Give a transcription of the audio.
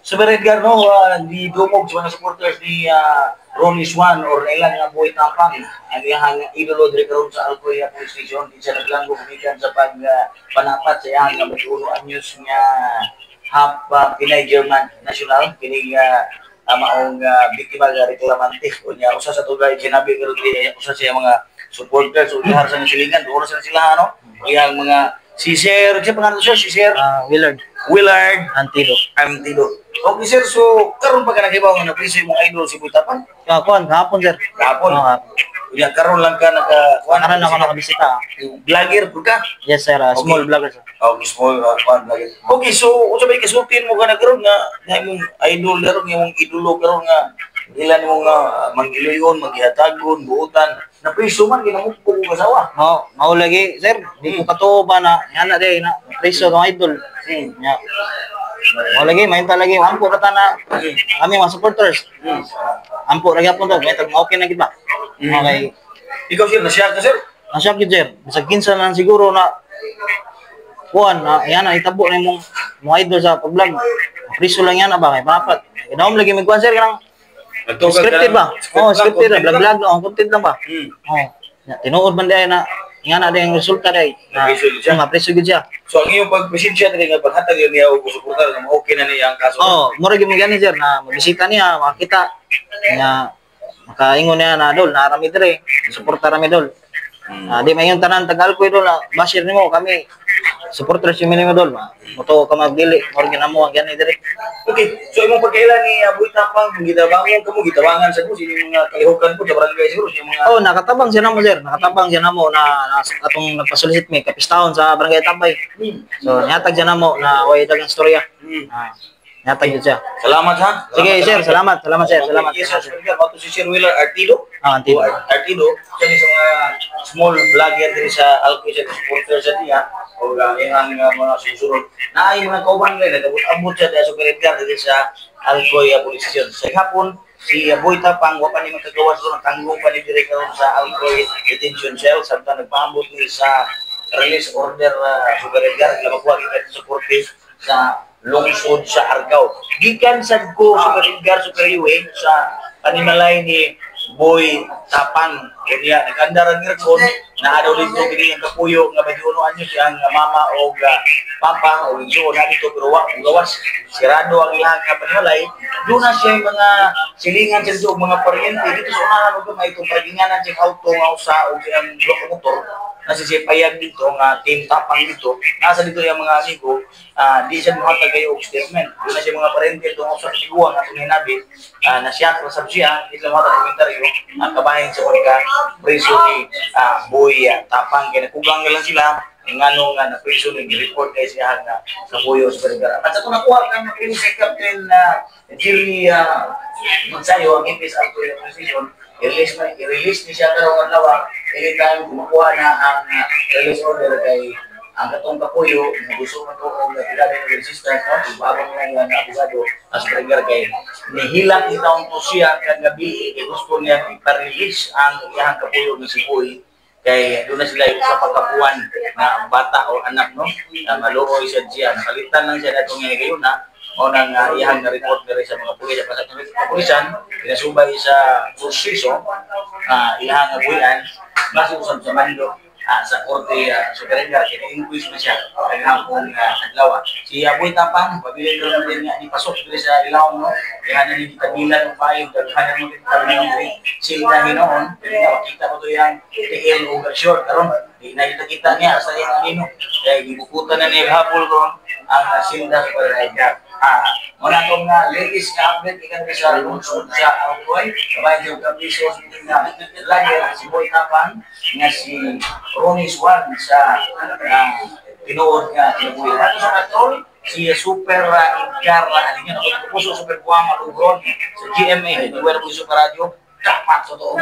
Super Edgar, no, di dumog sa mga supporters ni Ronnie Swan or ilang nga buhay tapang ang iyang idolo dire karon sa Alcoya Police Station. Di siya naglanggo kumikan sa panapat sa iyang mga anyos nga half Pinay German national kini maong biktima nga reklamante o niya usa sa tugay sinabi karon di usa sa mga supporters o ihar sa silingan oras na sila ano iyang mga si Sir, siya pangalan siya, si Sir Willard Antido. Okay sir, so karon pa ka nakibaw nga napriso yung mga idol si Butapan? Hapon sir. Hapon. Hapon. Unya karon lang ka naka Karon ako nakabisita. Vlogger po ka? Yes sir, small vlogger sir. Oh, small vlogger. Okay, so unsa may kasultin mo ka na karon nga imong idol karon nga imong idolo karon nga ilan mo nga mangiluyon, maghihatagon, buutan. Napriso man ginamukpo ko kasawa. Mao lagi sir, di ko katuba na ana day na preso ng idol. Nya. Mao lagi mahinta lagi ampo kata na kami mga supporters. Ampo lagi apon to, may okay na gid ba? Okay. Ikaw sir, nasya ka sir? Nasya gid sir. Bisag kinsa lang siguro na kuan na yan na itabo na imong mga idol sa pag-vlog. Preso lang yan ba kay papat. Inaom lagi mig kuan sir kanang scripted ba? Oh, scripted na vlog lang, content lang ba? Oh. Tinuod man day na nga na yung resulta day. Preso gid siya. So ang iyong pagpresensya diri nga paghatag niya og suportar nga okay na niya ang kaso. Oh, mura gyud mo gani sir na mabisita niya, makita nga makaingon niya na dol, narami dire, suportar rami dol. Di mayon tanan tagal ko idol na bashir nimo kami supporters yung minimo dol. Moto ka magdili, mura ginamo ang gani dire. Okay, so imong pagkailan ni Boy Tapang gitabangon kamo gitabangan sa sino mga kalihukan po sa barangay siguro yung mga oh nakatabang siya namo sir, nakatabang siya namo na atong nagpasulisit mi kapistahon sa barangay Tambay. So nyatag siya namo na way dagang storya. Nyatag yun siya. Salamat ha. Sige sir, salamat sir, salamat. Yes, sir. Ato si Sir Wheeler Artido. Artido. Artido, siya sa mga small vlogger din sa Alcoy sa supporter sa diya o ang mga susunod. Na ay mga kauban nila nagabot-abot siya sa Super Edgar din sa Alcoy Police Station. Sa hapon si Boy Tapang wa pa ni magkagawas ron tanggong pa ni dire karon sa Alcoy detention cell samtang nagpaambot ni sa release order Super Edgar labakuha kita supportive sa lungsod sa Argao. Gikan sad ko Super Edgar Super Highway sa panimalay ni Boy Tapang. Kaya nagandar ang nirkon na adaw dito bigay ang kapuyo nga magiunuan niyo siya nga mama o papa o inso na dito pero wa gawas sirado ang ilang nga panimalay. Doon na siya mga silingan sa dito mga paryente dito sa unahan og may itong paginganan sa auto nga usa o ang motor nasa siya payag dito nga team Tapang dito nasa dito yung mga amigo di siya muhatag kayo og statement doon na siya mga parente itong usa sa tiguan nga itong hinabi na siya kasab siya di lang muhatag komentaryo ang kabahin sa pagka preso ni Boy Tapang kaya nakugang lang sila ngano nga na preso ni report kay siya nga sa Puyo sa Vergara at sa ito nakuha ka na si Captain Jerry Magsayo ang ipis ang Puyo Precision i-release ni siya pero ang lawa anytime kumukuha na ang release order kay ang katong kapuyo na gusto mo ito o napilari ng resistance no? Bagong nga yung abogado as Vergara kay nihilak itaon to siya kagabi gusto niya ipa-release ang iyang kapuyo ni si Boy kay doon na sila sa pagkapuan na bata o anak no na maluoy siya nakalitan lang siya na itong ngayon na o nang iyang na-report na rin sa mga pulis at kapulisan, pinasubay sa proseso, iyang abuyan, masusan sa mando sa korte Super Edgar, kina-inquis na siya ang hapong adlaw. Si Boy Tapang, pabilin doon din niya, ipasok din sa ilaw, no? Kaya na naging kabilan ng payo, daghanan mo din kabilang din sila hinoon, kaya makita mo ito yung TL o short, karon di nakita niya sa iyang anino, kaya gibukutan na niya hapol ko ang Silda Super Edgar. Muna itong latest na update ikan sa lungsod sa Alcoy. Kabay yung kapisos na lagi si Boy Tapang nga si Ronnie Swan sa tinuod nga tinuod. At sa katol, si Super Edgar, alin yan ako puso Super Buwama Lugron sa GMA, di wala po Super Radio, dapat sa to.